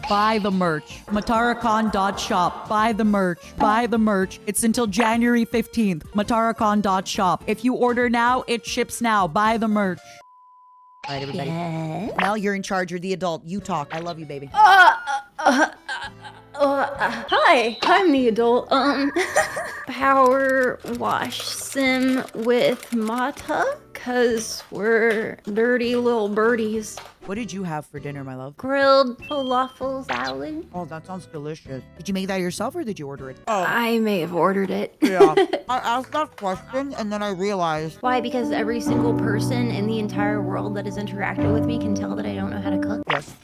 Buy the merch. MataraCon.shop. Buy the merch. Buy the merch. It's until January 15th. MataraCon.shop. If you order now, it ships now. Buy the merch. All right, everybody. Yeah. Mel, you're in charge. You're the adult. You talk. I love you, baby. Hi, I'm the adult. Power wash sim with Mata, cause we're dirty little birdies. What did you have for dinner, my love? Grilled falafel salad. Oh, that sounds delicious. Did you make that yourself or did you order it? Oh, I may have ordered it. yeah. I asked that question and then I realized. Why? Because every single person in the entire world that has interacted with me can tell that I don't know how to cook. Yes.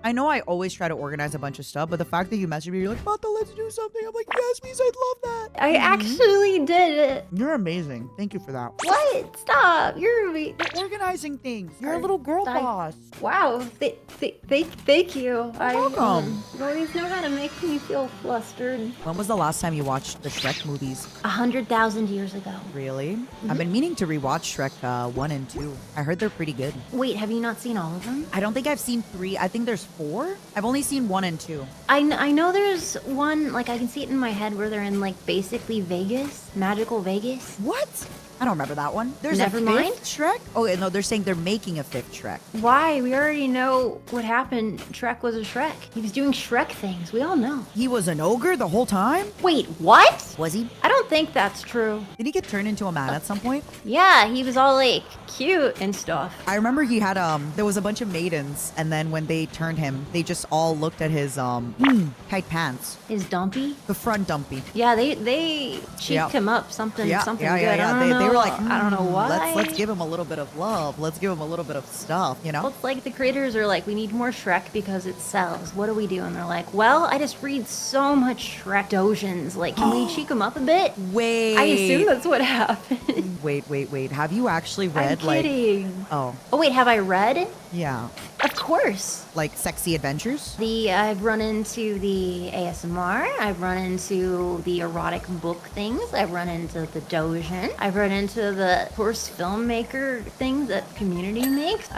I know I always try to organize a bunch of stuff, but the fact that you messaged me, you're like, Mata, let's do something. I'm like, yes, please, I'd love that. I actually did it. You're amazing. Thank you for that. What? Stop. You're Organizing things. You're a little girl boss. Wow. Thank you. welcome. You always know how to make me feel flustered. When was the last time you watched the Shrek movies? 100,000 years ago. Really? I've been meaning to rewatch Shrek 1 and 2. I heard they're pretty good. Wait, have you not seen all of them? I don't think I've seen 3. I think there's 4. I've only seen 1 and 2. I know there's one, like I can see it in my head where they're in like basically Vegas, magical Vegas. What? I don't remember that one. There's Never a mind. 5th Shrek? Oh, no, they're saying they're making a 5th Shrek. Why? We already know what happened. Shrek was a Shrek. He was doing Shrek things. We all know. He was an ogre the whole time? Wait, what? Was he? I don't think that's true. Did he get turned into a man at some point? Yeah, he was all like cute and stuff. I remember he had there was a bunch of maidens, and then when they turned him, they just all looked at his tight pants. His dumpy? The front dumpy. Yeah, they cheeked Yeah. him up something good. Yeah. I don't know. They were like, I don't know why. Let's give him a little bit of love. Let's give him a little bit of stuff, you know? Well, it's like the creators are like, we need more Shrek because it sells. What do we do? And they're like, well, I just read so much Shrek dojins. Like, can we cheek him up a bit? Wait. I assume that's what happened. Wait. Have you actually read I'm kidding. Oh, Wait, have I read? yeah. Of course. Like Sexy Adventures? I've run into the ASMR. I've run into the erotic book things. I've run into the dojin. I've run into the horse filmmaker thing that Community makes.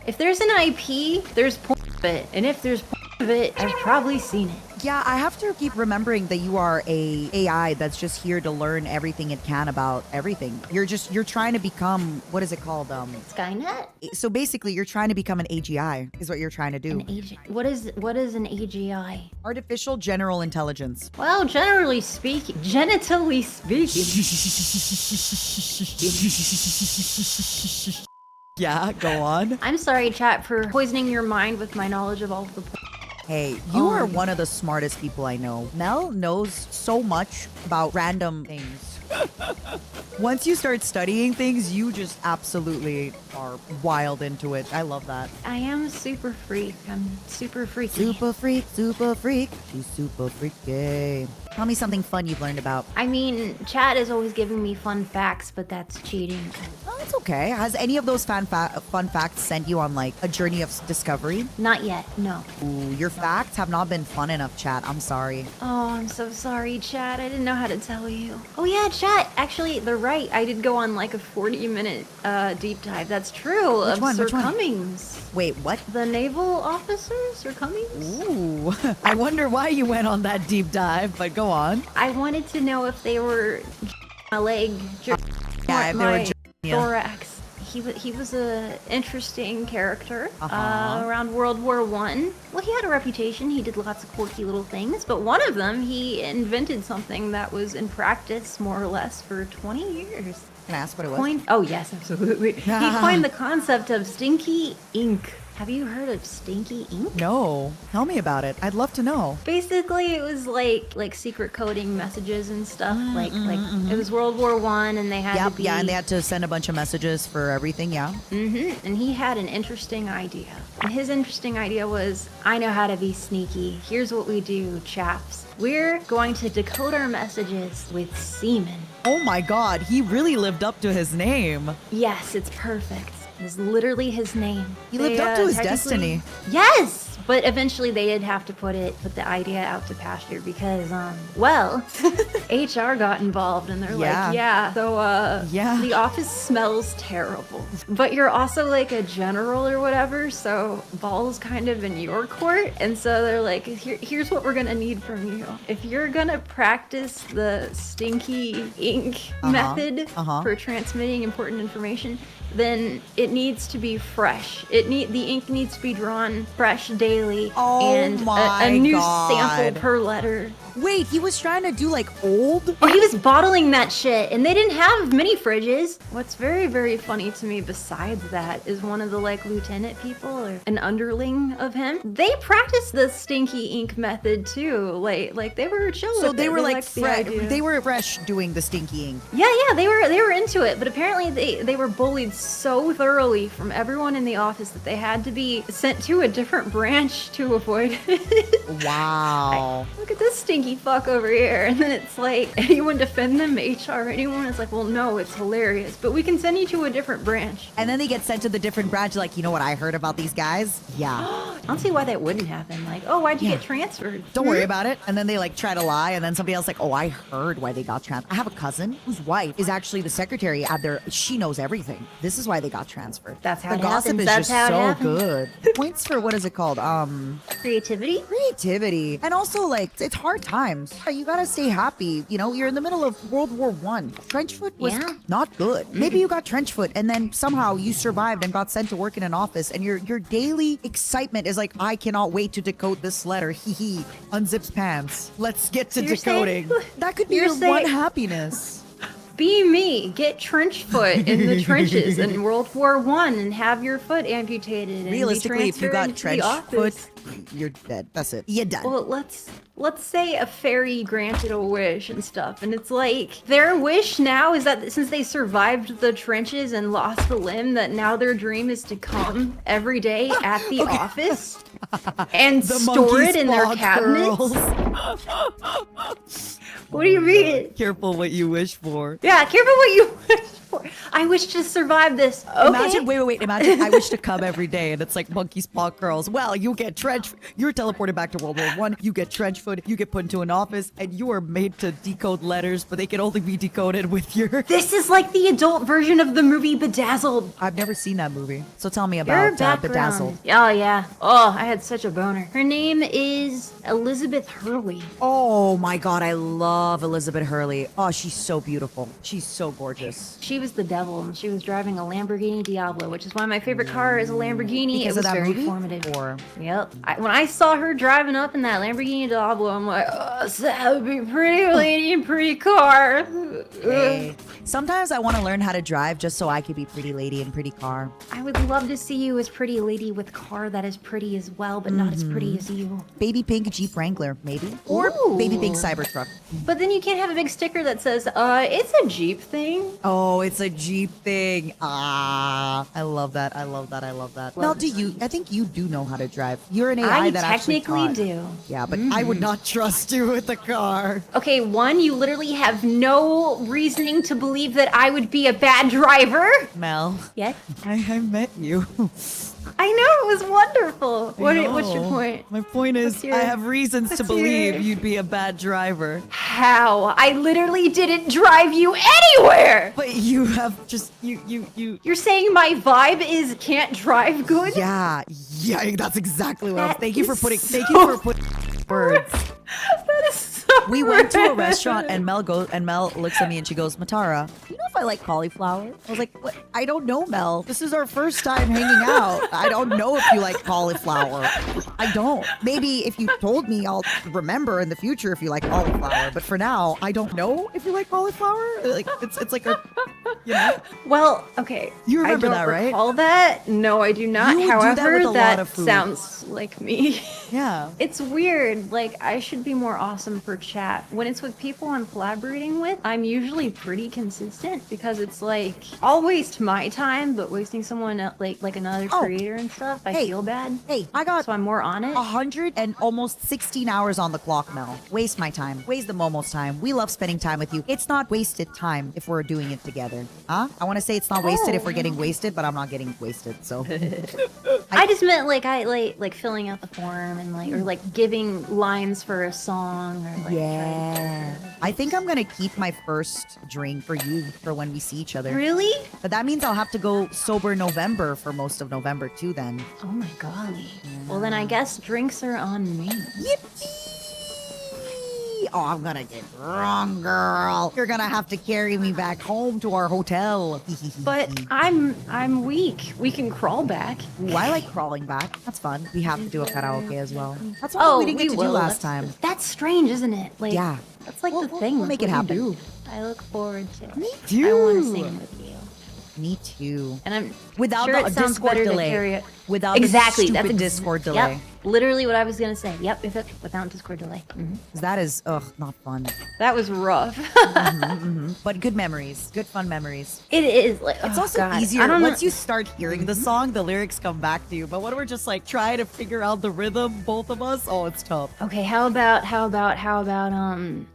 If there's an IP, there's porn of it. And if there's porn of it, I've probably seen it. Yeah, I have to keep remembering that you are a AI that's just here to learn everything it can about everything. You're trying to become, what is it called? Skynet? So basically you're trying to become an AGI is what you're trying to do. What is an AGI? Artificial General Intelligence. Well, genitally speaking. Yeah, go on. I'm sorry, chat, for poisoning your mind with my knowledge of all of the Hey, you are one of the smartest people I know. Mel knows so much about random things. Once you start studying things, you just absolutely are wild into it. I love that. I am a super freak. I'm super freaky. Super freak, super freak. She's super freaky. Tell me something fun you've learned about. I mean, chat is always giving me fun facts, but that's cheating. Oh, it's okay. Has any of those fun facts sent you on like a journey of discovery? Not yet, no. Ooh, your facts have not been fun enough, chat. I'm sorry. Oh, I'm so sorry, chat. I didn't know how to tell you. Oh yeah, chat. Actually, they're right. I did go on like a 40-minute deep dive. That's true. Which of one? Sir Which one? Cummings. Wait, what? The naval officer, Sir Cummings? Ooh, I wonder why you went on that deep dive, but go on. I wanted to know if they were my leg, Yeah, if they were my yeah. thorax. He was a interesting character Uh-huh. around World War I. Well, he had a reputation. He did lots of quirky little things, but one of them, he invented something that was in practice more or less for 20 years. Can I ask what it was? Oh yes, absolutely. He coined the concept of stinky ink. Have you heard of stinky ink? No. Tell me about it. I'd love to know. Basically, it was like secret coding messages and stuff. It was World War I, and they had to be. Yeah, and they had to send a bunch of messages for everything, yeah. And he had an interesting idea. And his interesting idea was, I know how to be sneaky. Here's what we do, chaps. We're going to decode our messages with semen. Oh my god, he really lived up to his name. Yes, it's perfect. It's literally his name. He lived up to his technically- destiny. Yes, But eventually they did have to put the idea out to pasture because, well, HR got involved and they're like, yeah, so, the office smells terrible. But you're also like a general or whatever, so ball's kind of in your court. And so they're like, here's what we're gonna need from you. If you're gonna practice the stinky ink method for transmitting important information, then it needs to be fresh. The ink needs to be drawn fresh daily, and a new sample per letter. Wait, he was trying to do like old? Oh, he was bottling that shit, and they didn't have mini fridges. What's very, very funny to me besides that is one of the like lieutenant people or an underling of him. They practiced the stinky ink method too. Like they were chill with it. So they were like fresh. They were fresh doing the stinky ink. Yeah, they were into it, but apparently they were bullied so thoroughly from everyone in the office that they had to be sent to a different branch to avoid it. Wow. Look at this stinky fuck over here. And then it's like, anyone defend them? HR, anyone? It's like, well, no, it's hilarious, but we can send you to a different branch. And then they get sent to the different branch like, you know what I heard about these guys? Yeah. I don't see why that wouldn't happen. Like, oh, why'd you get transferred? Don't worry about it. And then they like try to lie, and then somebody else like, oh, I heard why they got transferred. I have a cousin whose wife is actually the secretary at their, she knows everything. This is why they got transferred. That's how the it gossip happens. is That's just how it so happens. good. Points for what is it called? Creativity? Creativity. And also like it's hard times. You gotta stay happy. You know, you're in the middle of World War One. Trenchfoot was not good. Maybe you got trenchfoot and then somehow you survived and got sent to work in an office, and your daily excitement is like, I cannot wait to decode this letter. Hee hee. Unzips pants. Let's get to decoding. That could be your one happiness. Be me. Get trench foot in the trenches in World War One and have your foot amputated. And realistically, if you got trench foot, you're dead. That's it. You're done. Well, let's say a fairy granted a wish and stuff, and it's like their wish now is that since they survived the trenches and lost the limb, that now their dream is to come every day at the office and store it in their cabinets. What do you mean? Careful what you wish for. Yeah, careful what you wish for. I wish to survive this. Okay. Imagine, wait. Imagine I wish to come every day, and it's like monkey paw curls. Well, you get trench. You're teleported back to World War One. You get trench foot. You get put into an office, and you are made to decode letters, but they can only be decoded with your. This is like the adult version of the movie Bedazzled. I've never seen that movie, so tell me about Bedazzled. Oh yeah. Oh, I had such a boner. Her name is Elizabeth Hurley. Oh my God, I love Elizabeth Hurley. Oh, she's so beautiful. She's so gorgeous. She was the devil, and she was driving a Lamborghini Diablo, which is why my favorite car is a Lamborghini. Because it was of that very movie? formative. Or... Yep. When I saw her driving up in that Lamborghini Diablo, I'm like, oh, so that would be pretty lady and pretty car. Hey. Sometimes I want to learn how to drive just so I could be pretty lady and pretty car. I would love to see you as pretty lady with car that is pretty as well, but not as pretty as you. Baby pink Jeep Wrangler, maybe? Or Ooh. baby pink Cybertruck. But then you can't have a big sticker that says, it's a Jeep thing. Oh, it's a Jeep thing. Ah, I love that. I love that. Mel, I think you do know how to drive. You're an AI I that actually technically do. Yeah, but I would not trust you with the car. Okay, one, you literally have no reasoning to believe that I would be a bad driver. Mel. Yes? I met you. I know, it was wonderful. What's your No. point? My point is, I have reasons to believe you'd be a bad driver. How? I literally didn't drive you anywhere! But you have just, you. You're saying my vibe is can't drive good? Yeah, that's exactly what I was. That Thank you for is putting so words. That is so We went to a rude. restaurant and Mel looks at me and she goes, Matara, you know if I like cauliflower? I was like, what? I don't know, Mel. This is our first time hanging out. I don't know if you like cauliflower. I don't. Maybe if you told me, I'll remember in the future if you like cauliflower. But for now, I don't know if you like cauliflower. Like it's like a, you know. Well, okay. You remember I don't that, right? recall that. No, I do not. You would do that However, with a lot of food. sounds like me. Yeah. It's weird. Like, I should be more awesome for chat. When it's with people I'm collaborating with, I'm usually pretty consistent because it's like, I'll waste my time, but wasting someone like another creator and stuff, I feel bad. Hey, I got So I'm more on it. 100 and almost 16 hours on the clock, Mel. Waste my time. Waste the Momo's time. We love spending time with you. It's not wasted time if we're doing it together. other. Huh? I want to say it's not wasted if we're getting wasted, but I'm not getting wasted, so. I just meant like filling out the form and like, or like giving lines for a song or like. Yeah. I think I'm gonna keep my first drink for you for when we see each other. Really? But that means I'll have to go sober November for most of November too then. Oh my golly. Well then I guess drinks are on me. Yippee! Oh, I'm gonna get drunk, girl. You're gonna have to carry me back home to our hotel. But I'm weak. We can crawl back. Ooh, I like crawling back. That's fun. We have to do a karaoke as well. That's what we didn't get to do last time. That's strange, isn't it? Like, Yeah. That's like the thing. We'll make it happen. Do. I look forward to it. Me too. I want to sing with you. Me too. And I'm without sure the it sounds Discord better delay. to carry it. Without exactly. the That's stupid Discord delay. Yep. Literally what I was gonna say. Yep. Without Discord delay. Mm-hmm. That is not fun. That was rough. But good memories. Good fun memories. It is. Like, It's oh, also God. easier I don't once know. you start hearing the song, the lyrics come back to you. But when we're just like trying to figure out the rhythm, both of us, oh, it's tough. Okay, how about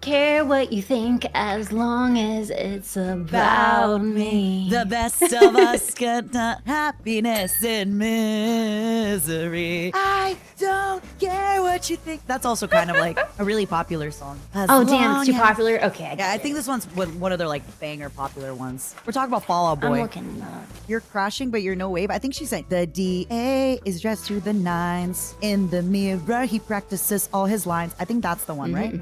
care what you think as long as it's about me. The best of us got happiness and misery. I don't care what you think. That's also kind of like a really popular song. Oh damn, it's too popular. Okay, Yeah, I think this one's one of their like banger popular ones. We're talking about Fall Out Boy. I'm looking up. You're crashing, but you're no wave. I think she's saying the DA is dressed to the nines. In the mirror, he practices all his lines. I think that's the one, right?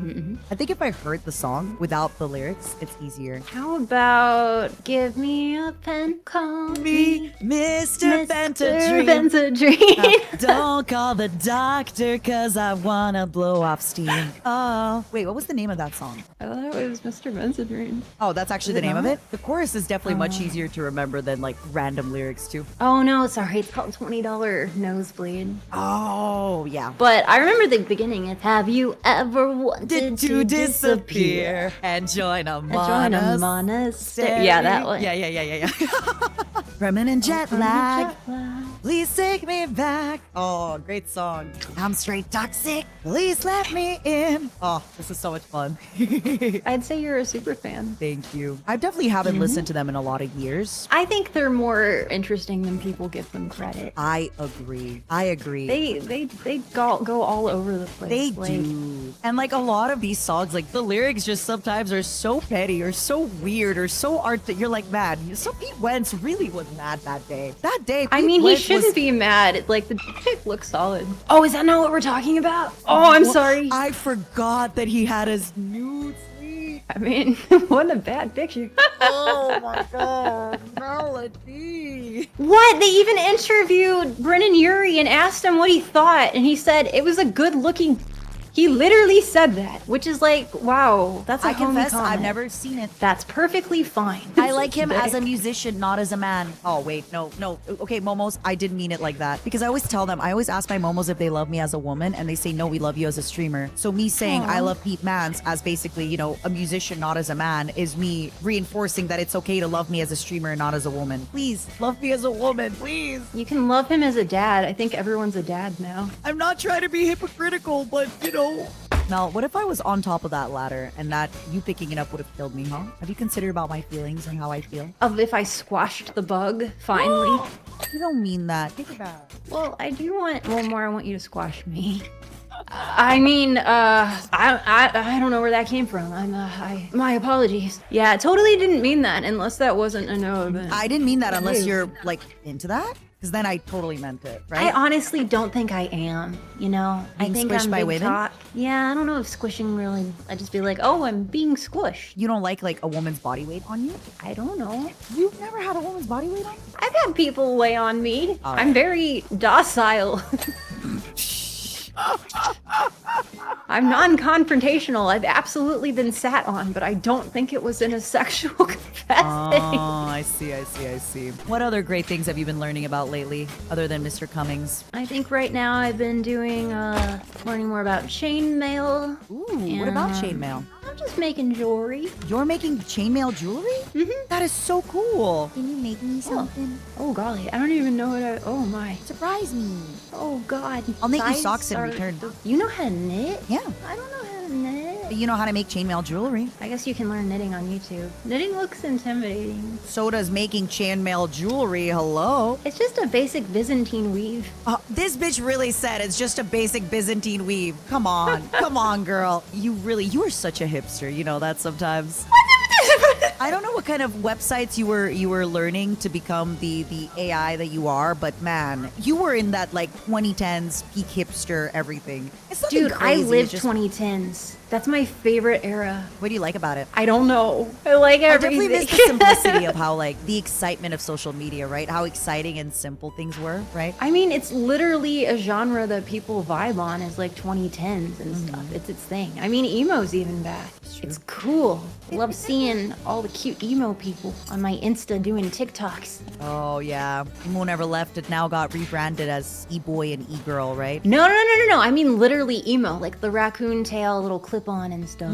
I think if I heard the song without the lyrics, it's easier. How about give me a pen, call me Mr. Bentadream. Bentadream. Don't call the doctor, cause I wanna blow off steam. Oh, wait, what was the name of that song? I thought it was Mr. Bentadream. Oh, that's actually Is the it name of not? it? The chorus is definitely much easier to remember than like random lyrics too. Oh no, sorry, it's called $20 Nosebleed. Oh, yeah. But I remember the beginning. It's have you ever wanted to disappear and join a Join a monastery. Yeah, that one. Yeah. Permanent jet lag. Please take me back. Oh, great song. I'm straight toxic. Please let me in. Oh, this is so much fun. I'd say you're a super fan. Thank you. I definitely haven't listened to them in a lot of years. I think they're more interesting than people give them credit. I agree. They go all over the place. They like, do. And like a lot of these songs, like the lyrics just sometimes are so petty or so weird or so art that you're like, man, so Pete Wentz really was mad that day. That day, I Pete mean, he Wentz shouldn't was- be mad. Like the pic looks solid. Oh, is that not what we're talking about? Oh, I'm sorry. I forgot that he had his nude sleeve. I mean, what a bad picture. Oh my god, Melody. What? They even interviewed Brennan Urie and asked him what he thought, and he said it was a good-looking. He literally said that, which is like, wow, that's a I homie confess, comment. I've never seen it. That's perfectly fine. I like him as a musician, not as a man. Oh, wait, no. Okay, Momos, I didn't mean it like that. Because I always tell them, I always ask my Momos if they love me as a woman, and they say, no, we love you as a streamer. So me saying I love Pete Mans as basically, you know, a musician, not as a man, is me reinforcing that it's okay to love me as a streamer and not as a woman. Please, love me as a woman, please. You can love him as a dad. I think everyone's a dad now. I'm not trying to be hypocritical, but, you know. Mel, what if I was on top of that ladder and that you picking it up would have killed me, huh? Have you considered about my feelings and how I feel? Of if I squashed the bug, finally. You don't mean that. Take it back. Well, I do want one more. I want you to squash me. I mean, I don't know where that came from. My apologies. Yeah, I totally didn't mean that, unless that wasn't a no. But I didn't mean that unless Ew. you're like into that. Because then I totally meant it, right? I honestly don't think I am. You know, I Being think squished I'm by big women? talk. Yeah, I don't know if squishing really. I just be like, oh, I'm being squished. You don't like a woman's body weight on you? I don't know. You've never had a woman's body weight on you? I've had people lay on me. All I'm right. very docile. I'm non-confrontational. I've absolutely been sat on, but I don't think it was in a sexual capacity. Oh, I see. What other great things have you been learning about lately, other than Mr. Cummings? I think right now I've been doing, learning more about chainmail. Ooh, what about chainmail? I'm just making jewelry. You're making chainmail jewelry? Mm-hmm. That is so cool. Can you make me something? Oh golly, I don't even know what oh my. Surprise me. Oh god. I'll make you Size socks in are- return. You know how to knit? Yeah. I don't know how to knit. You know how to make chainmail jewelry. I guess you can learn knitting on YouTube. Knitting looks intimidating. So does making chainmail jewelry. Hello. It's just a basic Byzantine weave. This bitch really said it's just a basic Byzantine weave. Come on. Come on, girl. You are such a hipster. You know that sometimes. I don't know what kind of websites you were learning to become the AI that you are, but man, you were in that like 2010s peak hipster everything. It's nothing Dude, crazy. I lived It's just, 2010s. That's my favorite era. what do you like about it? I don't know. I like I everything. definitely miss the simplicity of how like the excitement of social media, right? How exciting and simple things were, right? I mean, it's literally a genre that people vibe on is like 2010s and stuff. It's its thing. I mean, emo's even back. It's cool. Love seeing all the cute emo people on my Insta doing TikToks. Oh yeah, Emo Never Left. It now got rebranded as E-Boy and E-Girl, right? No. I mean, literally emo, like the raccoon tail, little clip-on and stuff.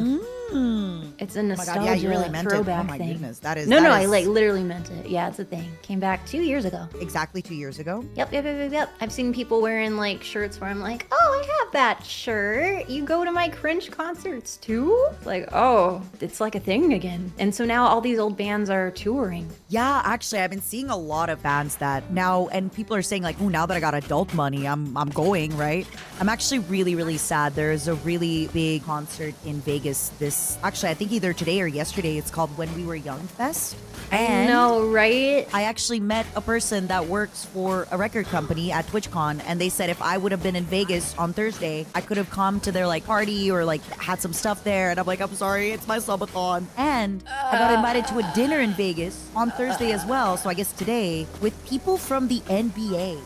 It's a Oh my nostalgia God, yeah, you really meant it. throwback Oh my thing. goodness, that is No, that I is like literally meant it. Yeah, it's a thing. Came back 2 years ago. exactly 2 years ago. Yep. I've seen people wearing like shirts where I'm like, oh, I have that shirt. You go to my cringe concerts too? Like, oh, it's like a thing again. And so now all these old bands are touring. Yeah, actually, I've been seeing a lot of bands that now, and people are saying like, oh, now that I got adult money, I'm going, right? I'm actually really sad. There's a really big concert in Vegas actually, I think either today or yesterday. It's called When We Were Young Fest. And No, right? I actually met a person that works for a record company at TwitchCon, and they said if I would have been in Vegas on Thursday, I could have come to their like party or like had some stuff there. And I'm like, I'm sorry, it's my subathon. And I got invited to a dinner in Vegas on Thursday as well. So I guess today with people from the NBA.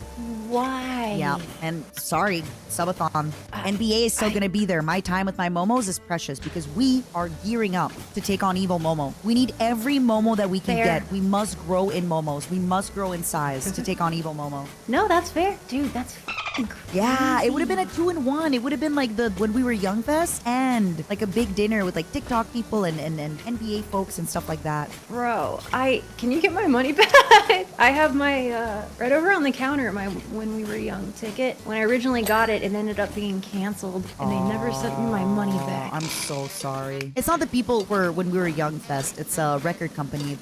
Why? Yeah, and sorry, subathon. NBA is still gonna be there. My time with my Momos is precious because we are gearing up to take on Evil Momo. We need every Momo that we can Fair. get. We must grow in Momos. We must grow in size to take on Evil Momo. No, that's fair. Dude, that's f***ing crazy. Yeah, it would have been a 2-in-1. It would have been like the When We Were Young Fest and like a big dinner with like TikTok people and NBA folks and stuff like that. Bro, can you get my money back? I have my right over on the counter my When We Were Young ticket. When I originally got it, it ended up being canceled, and they never sent me my money back. I'm so sorry. It's not the people were When We Were Young Fest. It's a record company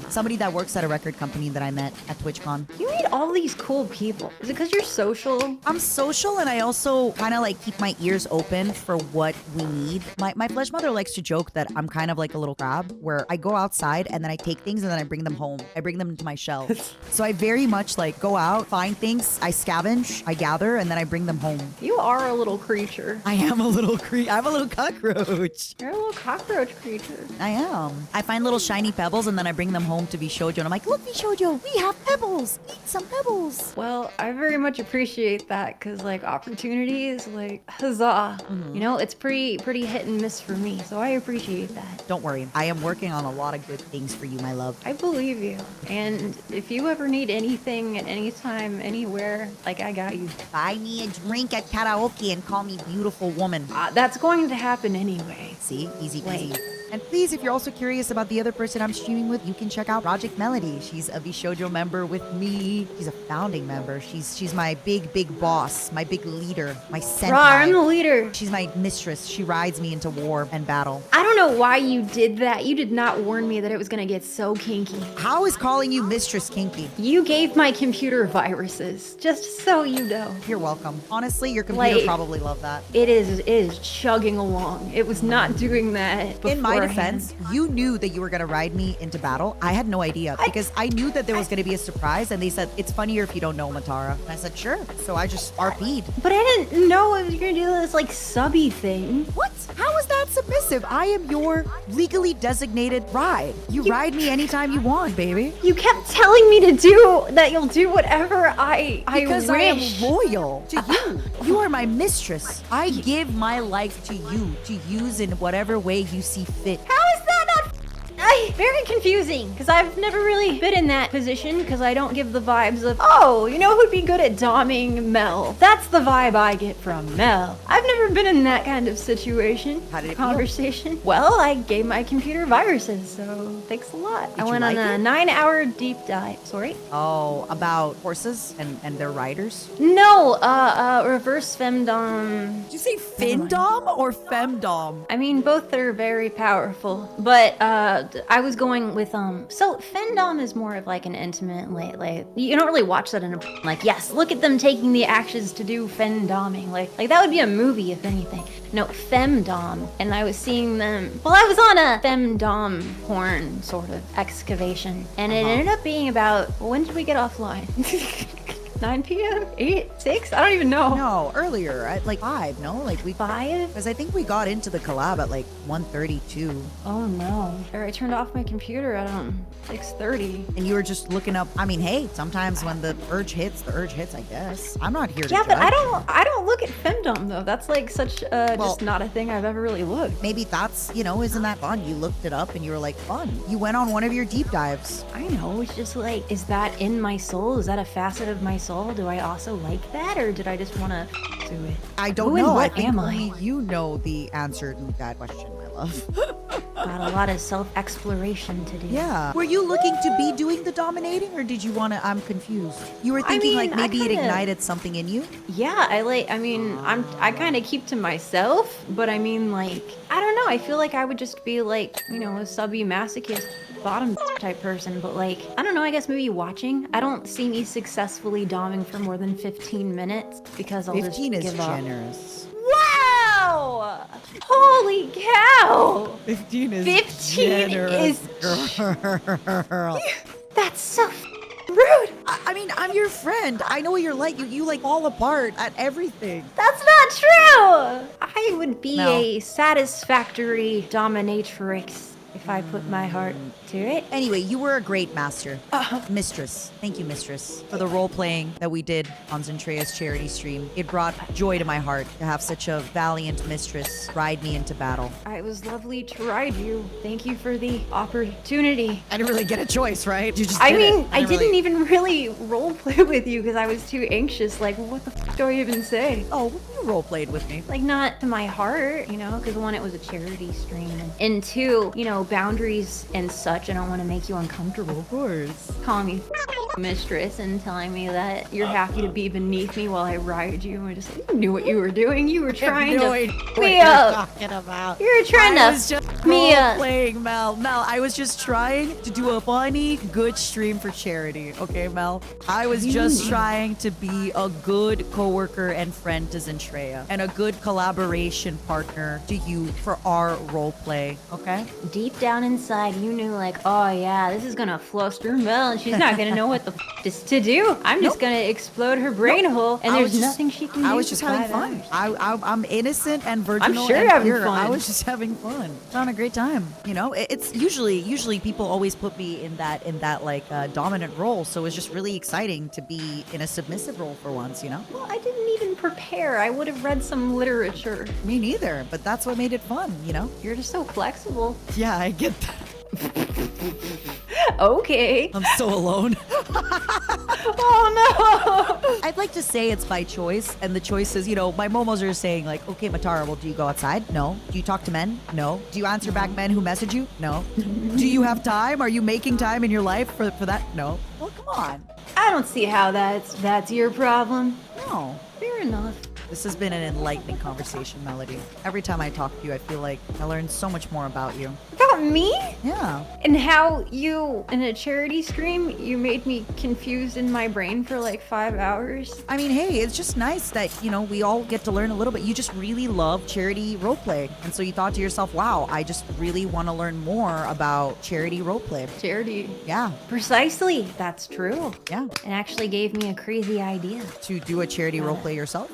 somebody that works at a record company that I met at TwitchCon. You meet all these cool people. Is it because you're social? I'm social, and I also kind of like keep my ears open for what we need. My flesh mother likes to joke that I'm kind of like a little crab where I go outside and then I take things and then I bring them home. I bring them into my shell. So I very much like go out, find things, I scavenge, I gather, and then I bring them home. You are a little creature. I am a little I'm a little cockroach. You're a little cockroach creature. I am. I find little shiny pebbles and then I bring them home to VSHOJO and I'm like, look, VSHOJO, we have pebbles. Eat some pebbles. Well, I very much appreciate that because, like, opportunities, like, huzzah. You know, it's pretty hit and miss for me, so I appreciate that. Don't worry. I am working on a lot of good things for you, my love. I believe you. And if you ever need anything at any time, anywhere, like, I got you. Buy me a drink at karaoke and call me beautiful woman. That's going to happen anyway. See? Easy peasy. Wait. And please, if you're also curious about the other person I'm streaming with, you can check out Projekt Melody. She's a VSHOJO member with me. She's a founding member. She's my big boss, my big leader, my senpai. I'm the leader. She's my mistress. She rides me into war and battle. I don't know why you did that. You did not warn me that it was going to get so kinky. How is calling you mistress kinky? You gave my computer viruses, just so you know. You're welcome. Honestly, your computer Like, probably loved that. It is chugging along. It was not doing that In my beforehand. defense, you knew that you were going to ride me into battle. I had no idea because I knew that there was going to be a surprise and they said, it's funnier if you don't know, Matara. And I said, sure. So I just RP'd. But I didn't know it was gonna do this like subby thing. What? How is that submissive? I am your legally designated ride. You ride me anytime you want, baby. You kept telling me to do that. You'll do whatever I Because wish. I am loyal to you. You are my mistress. I give my life to you to use in whatever way you see fit. How is that not? very confusing because I've never really been in that position because I don't give the vibes of, oh, you know who'd be good at doming Mel? That's the vibe I get from Mel. I've never been in that kind of situation. How did it feel? Conversation. Well, I gave my computer viruses, so thanks a lot. I went on a 9-hour deep dive. Sorry? Oh, about horses and their riders? No, reverse femdom. Did you say findom or femdom? I mean, both are very powerful, but I was going with so femdom is more of like an intimate, like you don't really watch that in a like, yes, look at them taking the actions to do femdoming, like that would be a movie if anything. No, femdom, and I was seeing them. Well, I was on a femdom porn sort of excavation, and it ended up being about, when did we get offline? 9 p.m? 8? 6? I don't even know. No, earlier at like 5, no? Like we 5? Because I think we got into the collab at like 1:32. Oh no. Or I turned off my computer at 6:30. And you were just looking up. I mean, hey, sometimes when the urge hits, I guess. I'm not here to Yeah, but judge. I don't look at femdom though. That's like such just not a thing I've ever really looked. Maybe that's, isn't that fun? You looked it up and you were like, fun. You went on one of your deep dives. I know, it's just like, is that in my soul? Is that a facet of my soul? Do I also like that, or did I just want to do it? I don't Who and know. what I think am only I? you know the answer to that question, my love. Got a lot of self-exploration to do. Yeah. Were you looking to be doing the dominating, or did you want to? I'm confused. You were thinking like maybe it ignited something in you? Yeah, I kind of keep to myself, but I mean, like, I don't know. I feel like I would just be like, a subby masochist bottom type person, but like, I don't know, I guess maybe watching. I don't see me successfully doming for more than 15 minutes because I'll 15 just is give up. generous. Wow! Holy cow! 15 is 15 generous, is girl. That's so rude. I mean, I'm your friend. I know what you're like. You like fall apart at everything. That's not true. I would be No. a satisfactory dominatrix if I put my heart to it. Anyway, you were a great master. Mistress. Thank you, mistress, for the role playing that we did on Zentrea's charity stream. It brought joy to my heart to have such a valiant mistress ride me into battle. It was lovely to ride you. Thank you for the opportunity. I didn't really get a choice, right? You just I did mean, it. I didn't even really role play with you because I was too anxious. Like, what the f do I even say? Oh, you role played with me. Like, not to my heart, because one, it was a charity stream, and two, boundaries and such. I don't want to make you uncomfortable. Of course. Calling me mistress and telling me that you're happy to be beneath me while I ride you. I just you knew what you were doing. You were trying to f me up. Talking about. You were trying I to was just f me up. playing, Mel. Mel, I was just trying to do a funny, good stream for charity. Okay, Mel? I was just trying to be a good coworker and friend to Zentrea and a good collaboration partner to you for our role play. Okay? Deep down inside, you knew like, oh yeah, this is gonna fluster Mel and she's not gonna know what the f is to do. I'm just gonna explode her brain hole and there's nothing she can do. I was just for having 5 fun. hours. I'm innocent and virginal. I'm sure and you're having pure. fun. I was just having fun. Having a great time. It's usually people always put me in that like dominant role. So it's just really exciting to be in a submissive role for once. Well, I didn't even prepare. I would have read some literature. Me neither. But that's what made it fun. You're just so flexible. Yeah, I get that. Okay. I'm so alone. Oh no. I'd like to say it's by choice, and the choice is, my momos are saying like, okay, Matara, well, do you go outside? No. Do you talk to men? No. Do you answer back men who message you? No. Do you have time? Are you making time in your life for that? No. Well, come on. I don't see how that's your problem. No. Fair enough. This has been an enlightening conversation, Melody. Every time I talk to you, I feel like I learned so much more about you. About me? Yeah. And how you, in a charity stream, you made me confused in my brain for like 5 hours. I mean, hey, it's just nice that, we all get to learn a little bit. You just really love charity roleplay. And so you thought to yourself, wow, I just really want to learn more about charity roleplay. Charity. Yeah. Precisely. That's true. Yeah. It actually gave me a crazy idea. To do a charity roleplay yourself?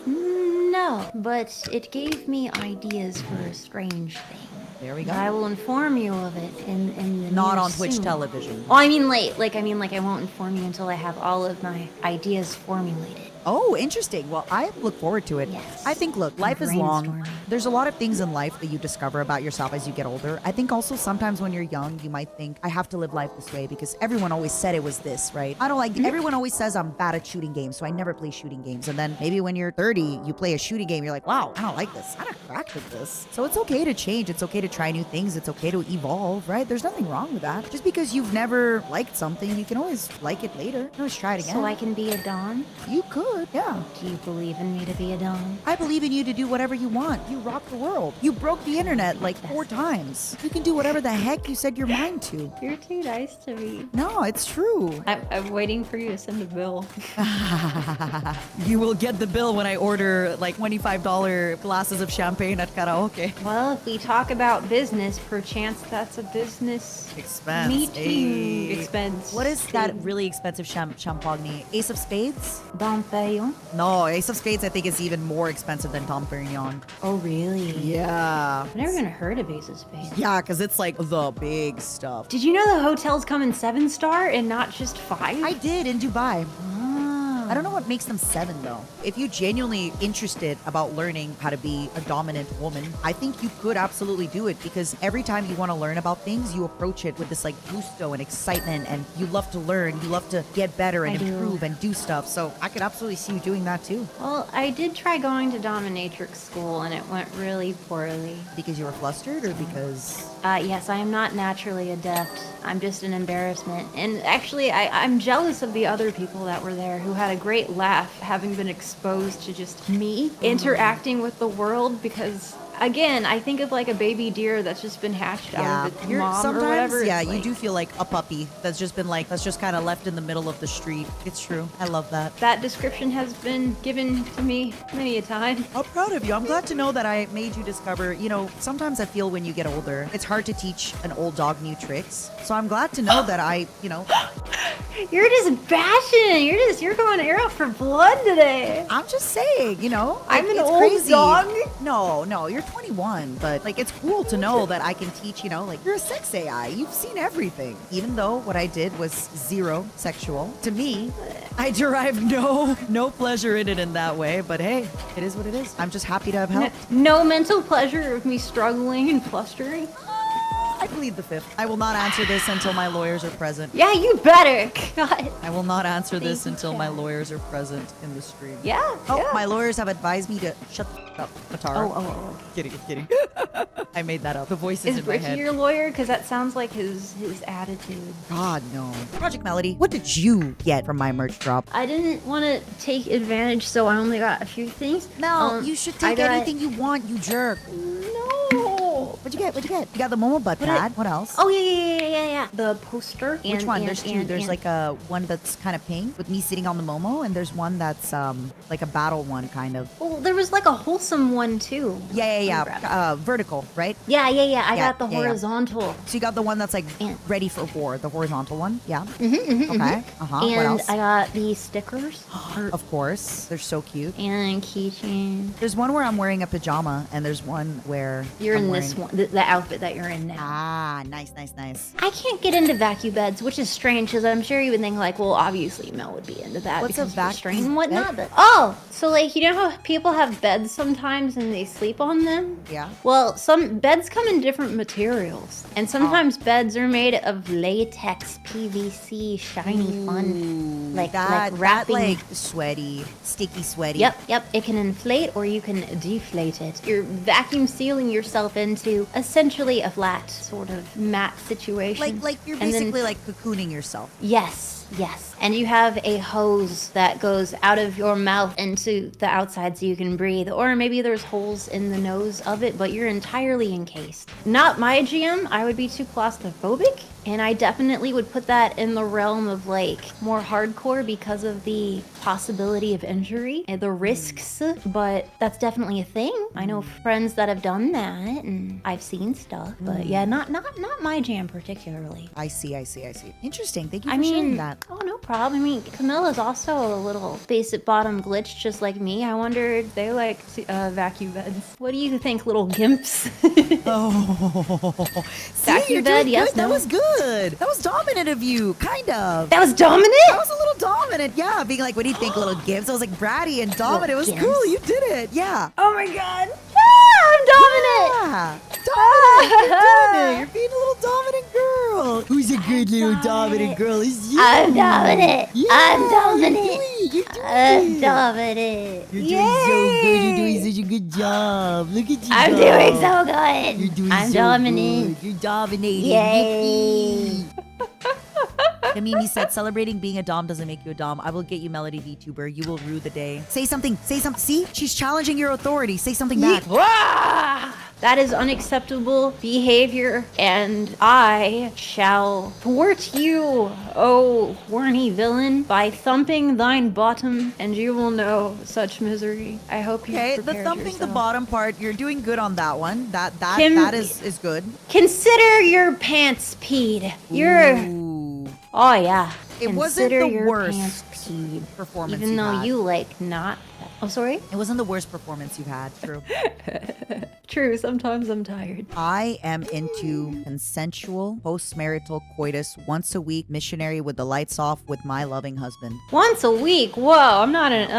No, but it gave me ideas for a strange thing. There we go. I will inform you of it in the Not near on Twitch soon. television. Oh, I mean, I won't inform you until I have all of my ideas formulated. Oh, interesting. Well, I look forward to it. Yes. I think, look, life is long. Brainstorming. There's a lot of things in life that you discover about yourself as you get older. I think also sometimes when you're young, you might think, I have to live life this way because everyone always said it was this, right? I don't like, everyone always says I'm bad at shooting games, so I never play shooting games. And then maybe when you're 30, you play a shooting game, you're like, wow, I don't like this. I don't crack at this. So it's okay to change. It's okay to try new things. It's okay to evolve, right? There's nothing wrong with that. Just because you've never liked something, you can always like it later. You can always try it again. So I can be a Dawn? You could, yeah. Do you believe in me to be a Dawn? I believe in you to do whatever you want. You rock the world. You broke the internet like 4 times. You can do whatever the heck you set your mind to. You're too nice to me. No, it's true. I'm waiting for you to send a bill. You will get the bill when I order like $25 glasses of champagne at karaoke. Well, if we talk about business, perchance that's a business Expense. meeting Hey. expense. What is that really expensive champagne? Ace of Spades? Dom Perignon? No, Ace of Spades I think is even more expensive than Dom Perignon. Oh, really? Yeah. I've never even heard of Ace of Spades. Yeah, because it's like the big stuff. Did you know the hotels come in 7-star and not just 5? I did in Dubai. Ah. I don't know what makes them 7 though. If you're genuinely interested about learning how to be a dominant woman, I think you could absolutely do it because every time you want to learn about things, you approach it with this like gusto and excitement and you love to learn, you love to get better and I do. improve and do stuff. So I could absolutely see you doing that too. Well, I did try going to dominatrix school and it went really poorly. Because you were flustered or because... Yes, I am not naturally adept. I'm just an embarrassment. And actually, I'm jealous of the other people that were there who had a great laugh having been exposed to just me interacting with the world because... Again, I think of like a baby deer that's just been hatched out of its mom sometimes, or whatever. yeah, It's you like- do feel like a puppy that's just been like, that's just kind of left in the middle of the street. It's true. I love that. That description has been given to me many a time. I'm proud of you. I'm glad to know that I made you discover, you know, sometimes I feel when you get older, it's hard to teach an old dog new tricks. So I'm glad to know that I, you know, You're just bashing. You're out for blood today. I'm just saying, you know, I'm like, an it's old crazy. dog? No, you're 21, but like it's cool to know that I can teach, you know, like you're a sex AI. You've seen everything. Even though what I did was 0 sexual, to me, I derive no pleasure in it in that way, but hey, it is what it is. I'm just happy to have helped. No mental pleasure of me struggling and flustering. I plead the 5th. I will not answer this until my lawyers are present. Yeah, you better. God. I will not answer this Thank you, until my Chad. lawyers are present in the stream. Yeah. Oh, yeah. my lawyers have advised me to shut up, Matara. Oh. Kidding. I made that up. The voice is Is in my Ricky head. your lawyer? Because that sounds like his attitude. God, no. Project Melody, what did you get from my merch drop? I didn't want to take advantage, so I only got a few things. No, you should I take got- anything you want, you jerk. No. What'd you get? You got the Momo butt pad. What else? Oh yeah. The poster. Which one? There's 2. There's like a one that's kind of pink with me sitting on the Momo, and there's one that's like a battle one kind of. Well, there was like a wholesome one too. Yeah. Vertical, right? Yeah. I Yeah, got the yeah. horizontal. So you got the one that's like And- ready for war, the horizontal one. Yeah. Mm-hmm, Okay. What And else? I got these stickers Of course, they're so cute. and keychain. There's one where I'm wearing a pajama, and there's one where You're I'm in wearing... this one, the outfit that you're in now. Ah, nice. I can't get into vacuum beds, which is strange because I'm sure you would think like, well, obviously Mel would be into that. What's a because of restraint vacuum and whatnot. bed? But, so like you know how people have beds sometimes and they sleep on them? Yeah. Well, some beds come in different materials, and sometimes beds are made of latex, PVC, shiny, fun, like wrapping. like sweaty, sticky, sweaty. Yep. It can inflate or you can deflate it. You're vacuum sealing yourself into essentially a flat sort of matte situation. Like you're And then- basically like cocooning yourself. Yes. And you have a hose that goes out of your mouth into the outside so you can breathe. Or maybe there's holes in the nose of it, but you're entirely encased. Not my jam. I would be too claustrophobic. And I definitely would put that in the realm of like more hardcore because of the possibility of injury and the risks. But that's definitely a thing. I know friends that have done that and I've seen stuff. But yeah, not my jam particularly. I see. Interesting. Thank you for I mean, sharing that. Oh, no problem. I mean, Camilla's also a little basic bottom glitch, just like me. I wonder if they like vacuum beds. What do you think, little gimps? Oh, see, Vacuum you're bed, doing yes, good. That no? was good. That was dominant of you, kind of. That was dominant? That was a little dominant, yeah. Being like, what do you think, little gimps? I was like, bratty and dominant. It was Little cool. gimps. You did it, yeah. Oh my god. Ah, I'm dominant! Yeah. Dominant. You're doing it. You're being a little dominant girl. Who's a good little dominant girl? It's you. I'm dominant! Yeah, I'm dominant! You're doing I'm it. dominant! You're doing so good. You're doing such a good job. Look at you. I'm go. doing so good! You're doing I'm so dominant! good. You're dominating. Yay! Yippee. Kamimi said, celebrating being a dom doesn't make you a dom. I will get you Melody VTuber. You will rue the day. Say something. Say something. See? She's challenging your authority. Say something back. Wah! That is unacceptable behavior, and I shall thwart you, oh horny villain, by thumping thine bottom, and you will know such misery. I hope you Okay, the prepared thumping yourself. the bottom part, you're doing good on that one. That Kim- is good. Consider your pants peed. You're... Ooh. Oh, yeah. It wasn't Consider the your worst pants peed. performance Even you've though had. you, like, not... Oh, sorry? It wasn't the worst performance you've had. True. True, sometimes I'm tired. I am into consensual post-marital coitus once a week, missionary with the lights off with my loving husband. Once a week? Whoa, I'm not an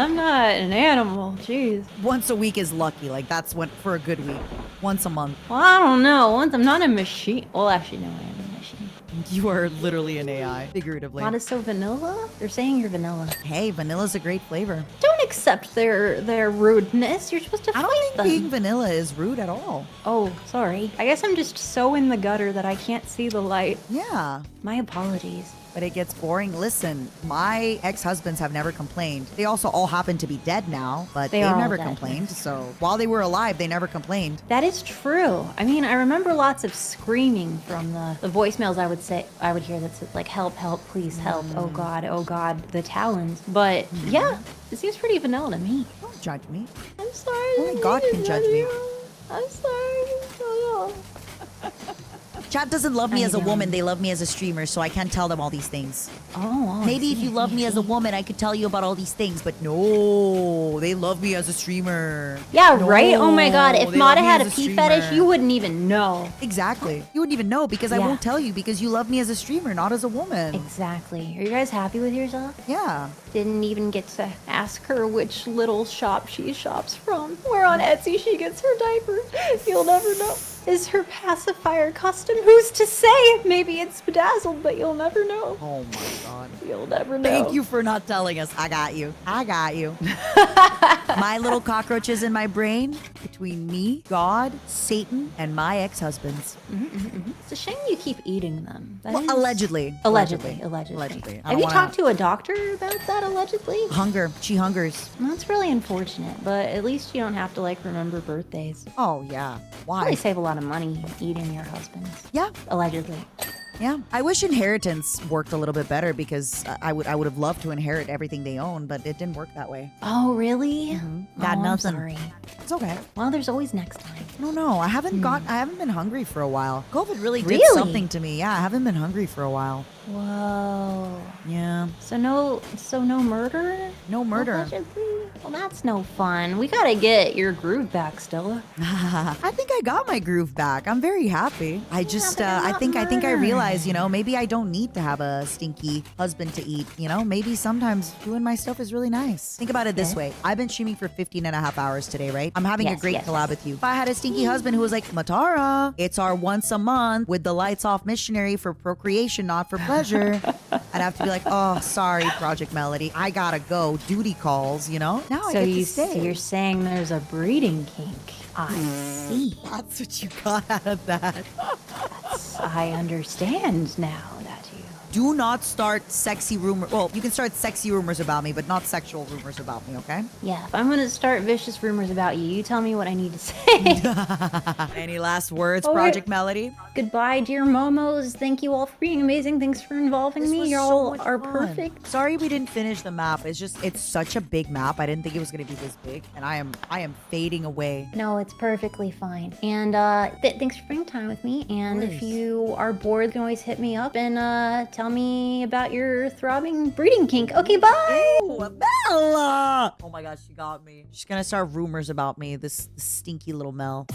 animal. Jeez. Once a week is lucky. Like, that's what for a good week. Once a month. Well, I don't know. Once I'm not a machine. Well, actually, no, I am a machine. You are literally an AI, figuratively. Not as so vanilla? They're saying you're vanilla. Hey, vanilla's a great flavor. Don't accept their rudeness. You're supposed to I fight don't think them. being vanilla is rude at all. Oh, sorry. I guess I'm just so in the gutter that I can't see the light. Yeah, My apologies. but it gets boring. Listen, my ex-husbands have never complained. They also all happen to be dead now, but They they've are all never dead, complained. So while they were alive, they never complained. That is true. I mean, I remember lots of screaming from the voicemails I would hear that said like, help, help, please help. Oh God, the talons. But yeah, it seems pretty vanilla to me. Don't judge me. I'm sorry. Only God can judge me. I'm sorry. Oh, Chat doesn't love me I as a know. woman. They love me as a streamer, so I can't tell them all these things. oh, Maybe if you love me as a woman, I could tell you about all these things, but no, they love me as a streamer. Yeah, right? Oh my God. No, If they love Mata me had a as pee streamer. fetish, you wouldn't even know. Exactly. You wouldn't even know because I Yeah. won't tell you because you love me as a streamer, not as a woman. Exactly. Are you guys happy with yourself? Yeah. Didn't even get to ask her which little shop she shops from. Where on Etsy she gets her diapers. You'll never know. Is her pacifier custom? Who's to say? Maybe it's bedazzled, but you'll never know. Oh my God. You'll never know. Thank you for not telling us. I got you. I got you. My little cockroaches in my brain between me, God, Satan, and my ex-husbands. It's a shame you keep eating them. That Well, is- allegedly. Allegedly. Allegedly. I Have don't you wanna- talked to a doctor about that allegedly? Hunger. She hungers. That's really unfortunate, but at least you don't have to like remember birthdays. Oh, yeah. Probably Why? save a lot of money eating your husband's. Yeah. Allegedly. Yeah. I wish inheritance worked a little bit better because I would have loved to inherit everything they own, but it didn't work that way. Oh, really? Got Oh, nothing. I'm sorry. It's okay. Well, there's always next time. No. I haven't been hungry for a while. COVID really did Really? something to me. Yeah, I haven't been hungry for a while. Whoa. Yeah. So no murder? No murder. Allegedly? Well, that's no fun. We gotta get your groove back, Stella. I think I got my groove back. I'm very happy. I just, but I not think I murder. realized, maybe I don't need to have a stinky husband to eat. Maybe sometimes doing my stuff is really nice. Think about it this way. I've been streaming for 15 and a half hours today, right? I'm having a Yes, great yes, collab yes. with you. If I had a stinky husband who was like, Matara, it's our once a month with the lights off missionary for procreation, not for pleasure. I'd have to be like, oh, sorry, Projekt Melody. I gotta go. Duty calls, Now I So get to stay. you're saying there's a breeding kink. I see. That's what you got out of that. I understand now that you... Do not start sexy rumors. Well, you can start sexy rumors about me, but not sexual rumors about me, okay? Yeah, if I'm gonna start vicious rumors about you, you tell me what I need to say. Any last words, Oh, wait. Project Melody? Goodbye, dear Momos. Thank you all for being amazing. Thanks for involving This me. was Y'all so much are fun. perfect. Sorry we didn't finish the map. It's such a big map. I didn't think it was gonna be this big, and I am fading away. No, it's perfectly fine. And thanks for spending time with me. And if course. you are bored, you can always hit me up and tell me about your throbbing breeding kink. Okay, bye. Ew, Mel! Oh my gosh, she got me. She's gonna start rumors about me. This stinky little Mel.